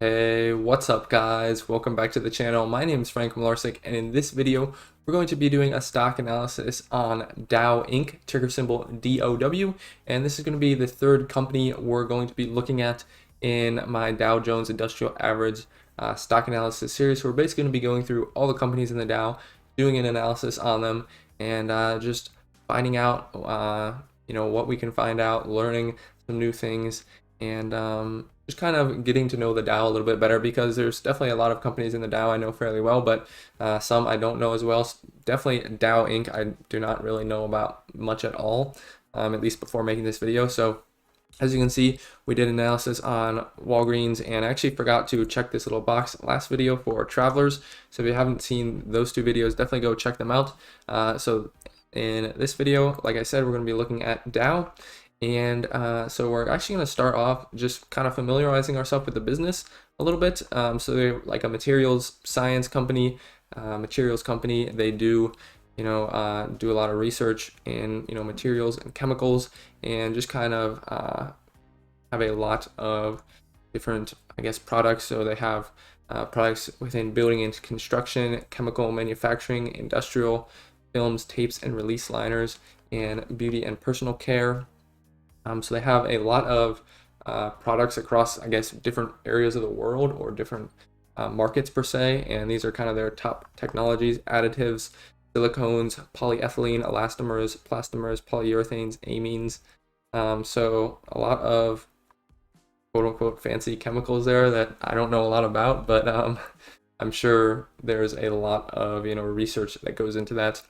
Hey, what's up guys? Welcome back to the channel. My name is Frank Mularcik, and in this video, we're going to be doing a stock analysis on Dow Inc., ticker symbol DOW, and this is going to be the third company we're going to be looking at in my Dow Jones Industrial Average stock analysis series. So we're basically going to be going through all the companies in the Dow, doing an analysis on them, and just finding out, what we can find out, learning some new things, and just kind of getting to know the Dow a little bit better, because there's definitely a lot of companies in the Dow I know fairly well, but some I don't know as well. Definitely Dow Inc. I do not really know about much at all, at least before making this video. So as you can see, we did analysis on Walgreens, and I actually forgot to check this little box last video for travelers. So if you haven't seen those two videos, definitely go check them out. So in this video, like I said, we're going to be looking at Dow. And so we're actually going to start off just kind of familiarizing ourselves with the business a little bit. So they're like a materials science company, They do, do a lot of research in, materials and chemicals, and just kind of have a lot of different, products. So they have products within building and construction, chemical manufacturing, industrial, films, tapes, and release liners, and beauty and personal care. So they have a lot of products across, different areas of the world, or different markets per se, and these are kind of their top technologies: additives, silicones, polyethylene, elastomers, plastomers, polyurethanes, amines. So a lot of quote-unquote fancy chemicals there that I don't know a lot about, but I'm sure there's a lot of research that goes into that.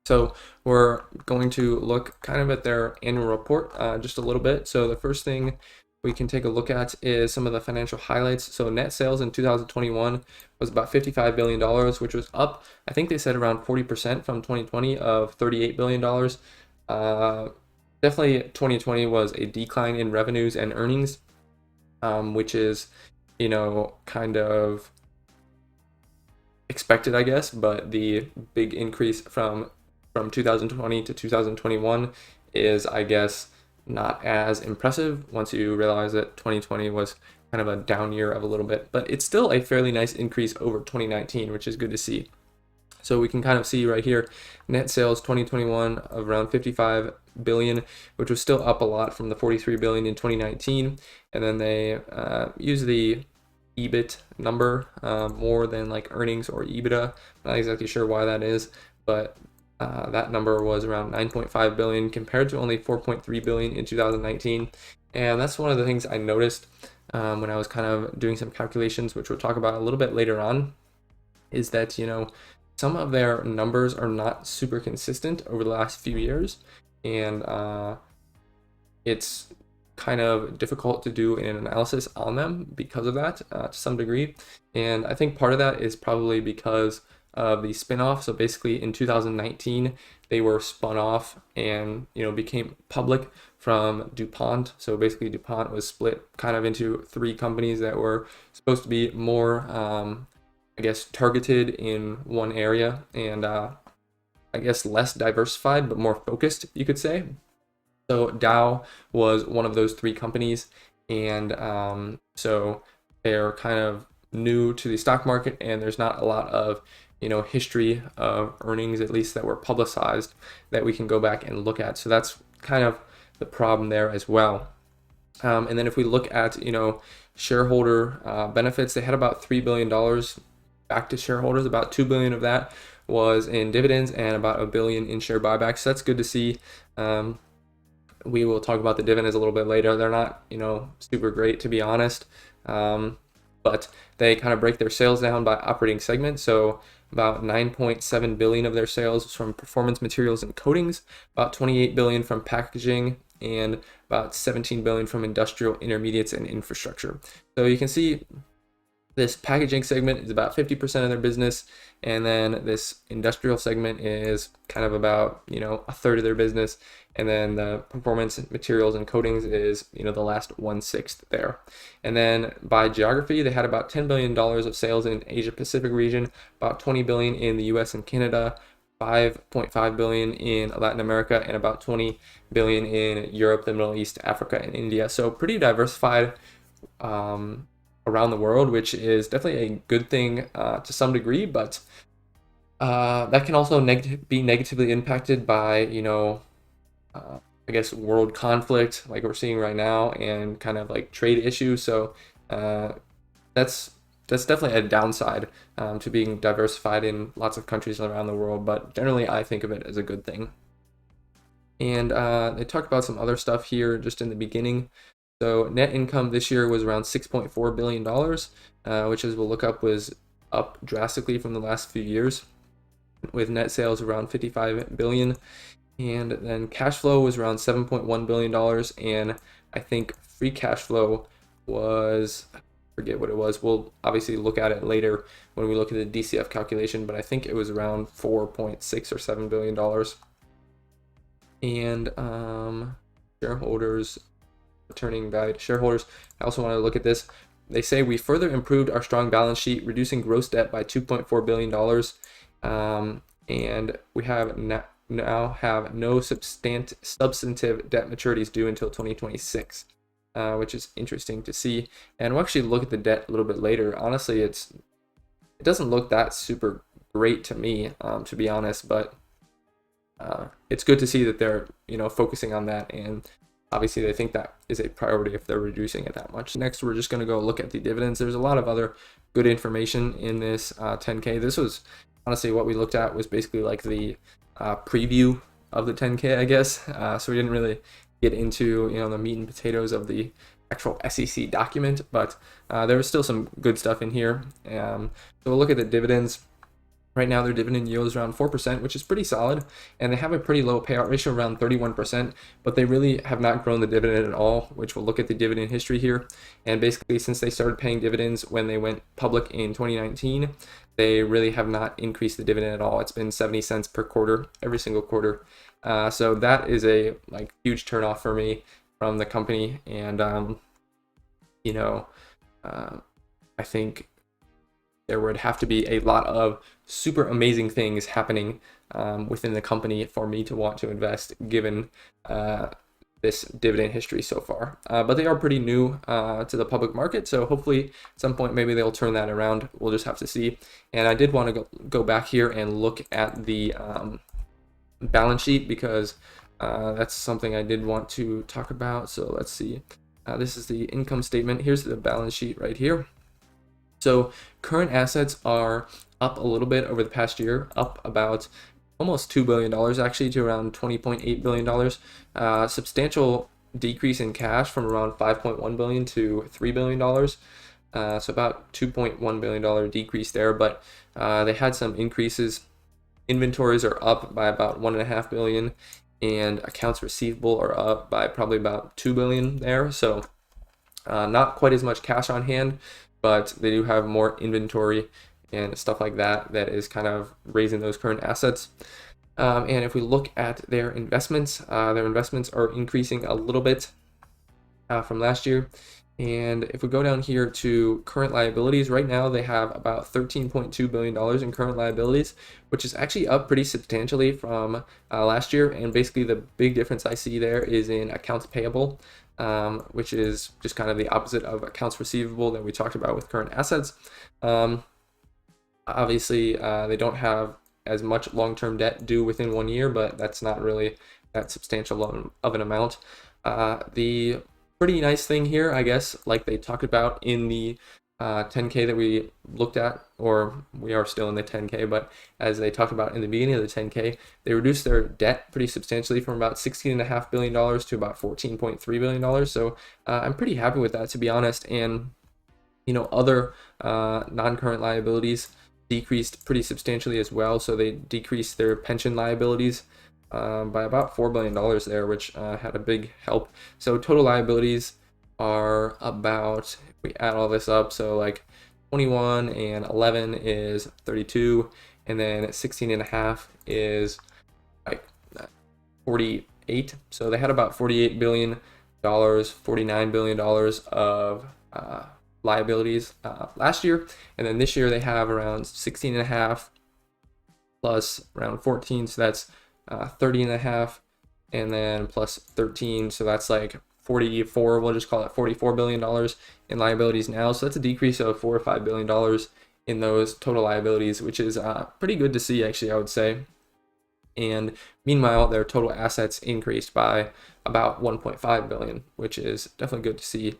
So we're going to look kind of at their annual report just a little bit. So the first thing we can take a look at is some of the financial highlights. So net sales in 2021 was about $55 billion, which was up, I think they said, around 40% from 2020 of $38 billion. Definitely 2020 was a decline in revenues and earnings, which is, kind of expected, I guess, but the big increase from 2020 to 2021 is, I guess, not as impressive once you realize that 2020 was kind of a down year of a little bit, but it's still a fairly nice increase over 2019, which is good to see. So we can kind of see right here, net sales 2021 of around 55 billion, which was still up a lot from the 43 billion in 2019. And then they use the EBIT number more than like earnings or EBITDA. Not exactly sure why that is, but that number was around 9.5 billion compared to only 4.3 billion in 2019. And that's one of the things I noticed when I was kind of doing some calculations, which we'll talk about a little bit later on, is that, some of their numbers are not super consistent over the last few years. And it's kind of difficult to do an analysis on them because of that to some degree. And I think part of that is probably because of the spin-off. So basically in 2019 they were spun off and became public from DuPont. So basically DuPont was split kind of into three companies that were supposed to be more targeted in one area, and less diversified but more focused, you could say. So Dow was one of those three companies, and so they're kind of new to the stock market, and there's not a lot of history of earnings, at least that were publicized, that we can go back and look at. So that's kind of the problem there as well. And then if we look at shareholder benefits, they had about $3 billion back to shareholders. About $2 billion of that was in dividends, and about $1 billion in share buybacks. So that's good to see. We will talk about the dividends a little bit later. They're not super great, to be honest, but they kind of break their sales down by operating segment. So about 9.7 billion of their sales was from performance materials and coatings, about 28 billion from packaging, and about 17 billion from industrial intermediates and infrastructure. So you can see this packaging segment is about 50% of their business, and then this industrial segment is kind of about a third of their business, and then the performance materials and coatings is the last 1/6 there. And then by geography, they had about $10 billion of sales in Asia Pacific region, about 20 billion in the US and Canada, 5.5 billion in Latin America, and about 20 billion in Europe, the Middle East, Africa, and India. So pretty diversified around the world, which is definitely a good thing to some degree, but that can also be negatively impacted by, I guess, world conflict like we're seeing right now, and kind of like trade issues. So that's definitely a downside to being diversified in lots of countries around the world, but generally I think of it as a good thing. And they talked about some other stuff here just in the beginning. So net income this year was around $6.4 billion, which, as we'll look up, was up drastically from the last few years, with net sales around 55 billion. And then cash flow was around $7.1 billion. And I think free cash flow was, I forget what it was. We'll obviously look at it later when we look at the DCF calculation, but I think it was around 4.6 or $7 billion. And shareholders, returning value to shareholders. I also want to look at this. They say we further improved our strong balance sheet, reducing gross debt by $2.4 billion. And we have now have no substantive debt maturities due until 2026, which is interesting to see. And we'll actually look at the debt a little bit later. Honestly, it doesn't look that super great to me, to be honest, but it's good to see that they're focusing on that, and obviously they think that is a priority if they're reducing it that much. Next, we're just going to go look at the dividends. There's a lot of other good information in this 10K. This was honestly what we looked at, was basically like the preview of the 10K, I guess. So we didn't really get into the meat and potatoes of the actual SEC document, but there was still some good stuff in here. So we'll look at the dividends. Right now, their dividend yield is around 4%, which is pretty solid, and they have a pretty low payout ratio, around 31%, but they really have not grown the dividend at all, which we'll look at the dividend history here. And basically, since they started paying dividends when they went public in 2019, they really have not increased the dividend at all. It's been 70 cents per quarter, every single quarter. So that is a huge turnoff for me from the company, and I think there would have to be a lot of super amazing things happening within the company for me to want to invest, given this dividend history so far. But they are pretty new to the public market, so hopefully at some point maybe they'll turn that around. We'll just have to see. And I did want to go back here and look at the balance sheet, because that's something I did want to talk about. So let's see. This is the income statement. Here's the balance sheet right here. So current assets are up a little bit over the past year, up about almost $2 billion actually, to around $20.8 billion. Substantial decrease in cash from around $5.1 billion to $3 billion. So about $2.1 billion decrease there, but they had some increases. Inventories are up by about $1.5 billion, and accounts receivable are up by probably about $2 billion there. So not quite as much cash on hand, but they do have more inventory and stuff like that is kind of raising those current assets. And if we look at their investments are increasing a little bit from last year. And if we go down here to current liabilities, right now they have about $13.2 billion in current liabilities, which is actually up pretty substantially from last year. And basically the big difference I see there is in accounts payable, which is just kind of the opposite of accounts receivable that we talked about with current assets. Obviously, they don't have as much long-term debt due within 1 year, but that's not really that substantial of an amount. The pretty nice thing here, I guess, like they talked about in the 10K that we looked at, or we are still in the 10K, but as they talked about in the beginning of the 10K, they reduced their debt pretty substantially from about $16.5 billion to about $14.3 billion. So I'm pretty happy with that, to be honest. And other non-current liabilities decreased pretty substantially as well. So they decreased their pension liabilities by about $4 billion there, which had a big help. So total liabilities are about, if we add all this up, so 21 and 11 is 32, and then 16 and a half is 48. So they had about $48 billion, $49 billion of liabilities last year, and then this year they have around 16 and a half plus around 14, so that's 30 and a half, and then plus 13, so that's 44, we'll just call it $44 billion in liabilities now. So that's a decrease of $4 or $5 billion in those total liabilities, which is pretty good to see, actually, I would say. And meanwhile, their total assets increased by about 1.5 billion, which is definitely good to see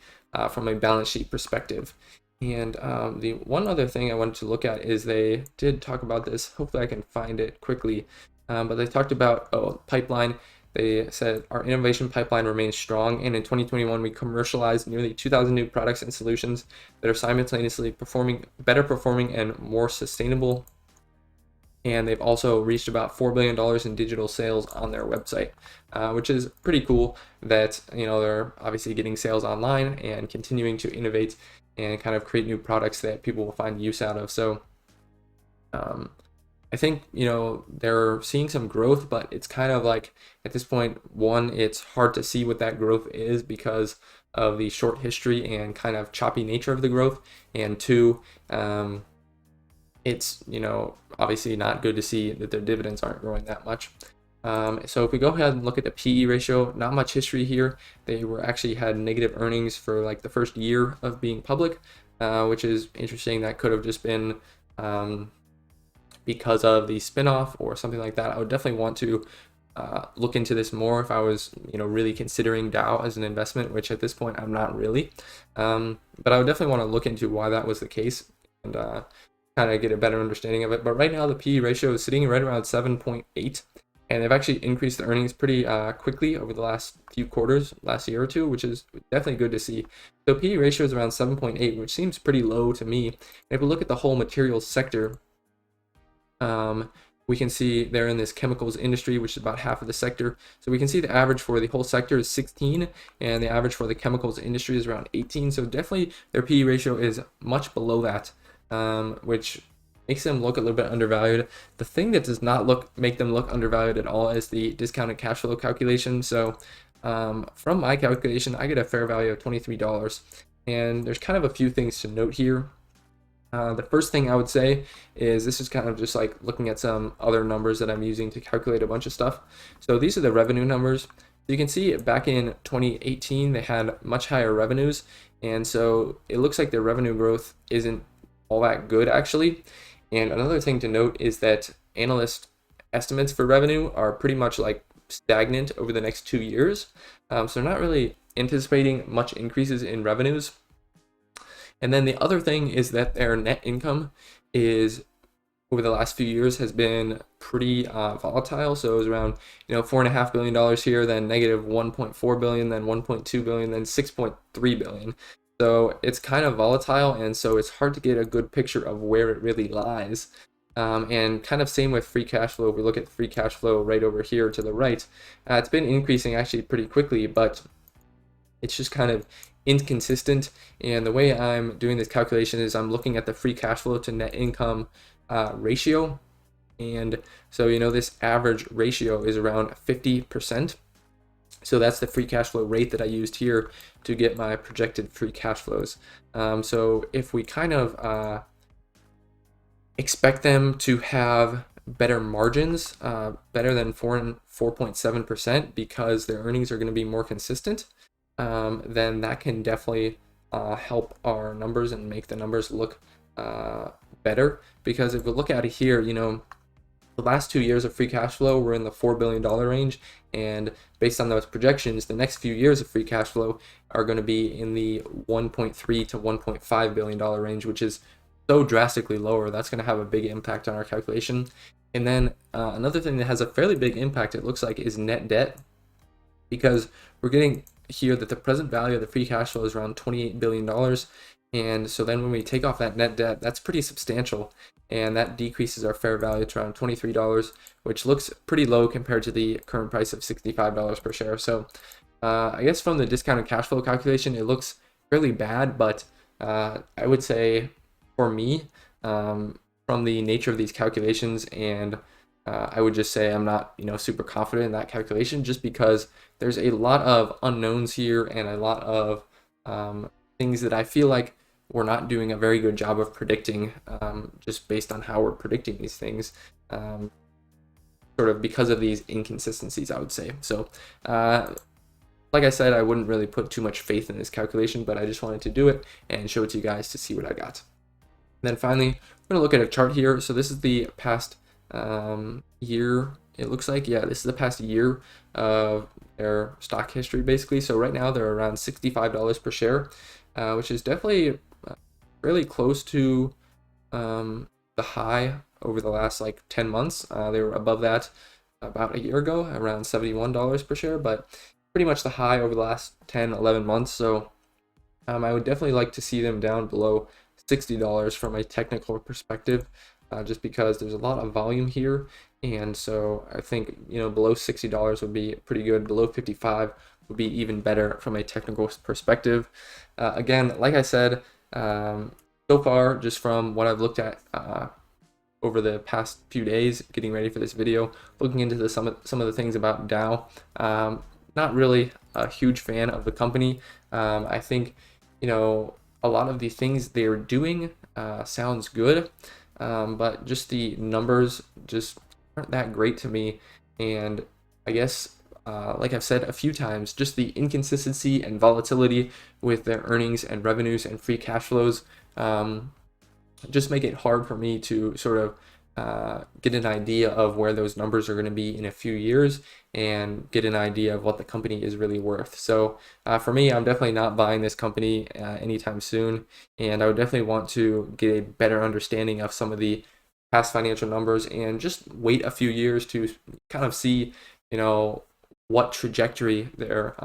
from a balance sheet perspective. And the one other thing I wanted to look at is they did talk about this. Hopefully I can find it quickly. But they talked about pipeline. They said our innovation pipeline remains strong, and in 2021 we commercialized nearly 2,000 new products and solutions that are simultaneously better performing and more sustainable. And they've also reached about $4 billion in digital sales on their website, which is pretty cool that, they're obviously getting sales online and continuing to innovate and kind of create new products that people will find use out of. So I think, they're seeing some growth, but it's kind of like at this point, one, it's hard to see what that growth is because of the short history and kind of choppy nature of the growth. And two, it's, obviously not good to see that their dividends aren't growing that much. So if we go ahead and look at the PE ratio, not much history here. They actually had negative earnings for like the first year of being public, which is interesting. That could have just been because of the spinoff or something like that. I would definitely want to look into this more if I was, really considering Dow as an investment, which at this point I'm not really. But I would definitely want to look into why that was the case and kind of get a better understanding of it. But right now the PE ratio is sitting right around 7.8, and they've actually increased the earnings pretty quickly over the last few quarters, last year or two, which is definitely good to see. So PE ratio is around 7.8, which seems pretty low to me. And if we look at the whole materials sector, we can see they're in this chemicals industry, which is about half of the sector. So we can see the average for the whole sector is 16, and the average for the chemicals industry is around 18. So definitely their PE ratio is much below that, which makes them look a little bit undervalued. The thing that does not make them look undervalued at all is the discounted cash flow calculation. So from my calculation, I get a fair value of $23. And there's kind of a few things to note here. The first thing I would say is this is kind of just like looking at some other numbers that I'm using to calculate a bunch of stuff. So these are the revenue numbers. You can see back in 2018, they had much higher revenues. And so it looks like their revenue growth isn't all that good, actually. And another thing to note is that analyst estimates for revenue are pretty much like stagnant over the next 2 years. So they're not really anticipating much increases in revenues. And then the other thing is that their net income is, over the last few years, has been pretty volatile. So it was around, $4.5 billion here, then negative 1.4 billion, then 1.2 billion, then 6.3 billion. So it's kind of volatile, and so it's hard to get a good picture of where it really lies. And kind of same with free cash flow. If we look at free cash flow right over here to the right, it's been increasing actually pretty quickly, but it's just kind of inconsistent. And the way I'm doing this calculation is I'm looking at the free cash flow to net income ratio. And so, this average ratio is around 50%. So that's the free cash flow rate that I used here to get my projected free cash flows. So if we kind of expect them to have better margins, better than 4.7%, because their earnings are going to be more consistent, then that can definitely help our numbers and make the numbers look better. Because if we look at it here, the last 2 years of free cash flow were in the $4 billion range, and based on those projections, the next few years of free cash flow are going to be in the $1.3 to $1.5 billion range, which is so drastically lower. That's going to have a big impact on our calculation. And then another thing that has a fairly big impact, it looks like, is net debt, because we're getting here that the present value of the free cash flow is around $28 billion. And so then when we take off that net debt, that's pretty substantial. And that decreases our fair value to around $23, which looks pretty low compared to the current price of $65 per share. So I guess from the discounted cash flow calculation, it looks fairly bad, but I would say for me, from the nature of these calculations, and I would just say I'm not, super confident in that calculation, just because there's a lot of unknowns here and a lot of things that I feel like we're not doing a very good job of predicting, just based on how we're predicting these things, sort of because of these inconsistencies, I would say. So like like I said, I wouldn't really put too much faith in this calculation, but I just wanted to do it and show it to you guys to see what I got. And then finally, we're going to look at a chart here. So this is the past year. It looks like, yeah, this is the past year of their stock history, basically. So right now they're around $65 per share, which is definitely really close to the high over the last like 10 months. They were above that about a year ago, around $71 per share, but pretty much the high over the last 10, 11 months. So I would definitely like to see them down below $60 from a technical perspective, just because there's a lot of volume here. And so I think, you know, below $60 would be pretty good. Below 55 would be even better from a technical perspective. Again, like I said, so far, just from what I've looked at over the past few days, getting ready for this video, looking into some of the things about Dow, not really a huge fan of the company. I think, you know, a lot of the things they're doing sounds good, but just the numbers just aren't that great to me. And I guess, like I've said a few times, just the inconsistency and volatility with their earnings and revenues and free cash flows just make it hard for me to sort of get an idea of where those numbers are going to be in a few years and get an idea of what the company is really worth. So for me, I'm definitely not buying this company anytime soon, and I would definitely want to get a better understanding of some of the past financial numbers and just wait a few years to kind of see, you know, what trajectory their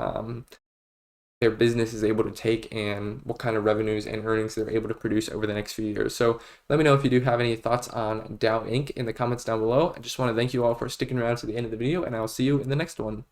business is able to take and what kind of revenues and earnings they're able to produce over the next few years. So let me know if you do have any thoughts on Dow Inc. in the comments down below. I just want to thank you all for sticking around to the end of the video, and I'll see you in the next one.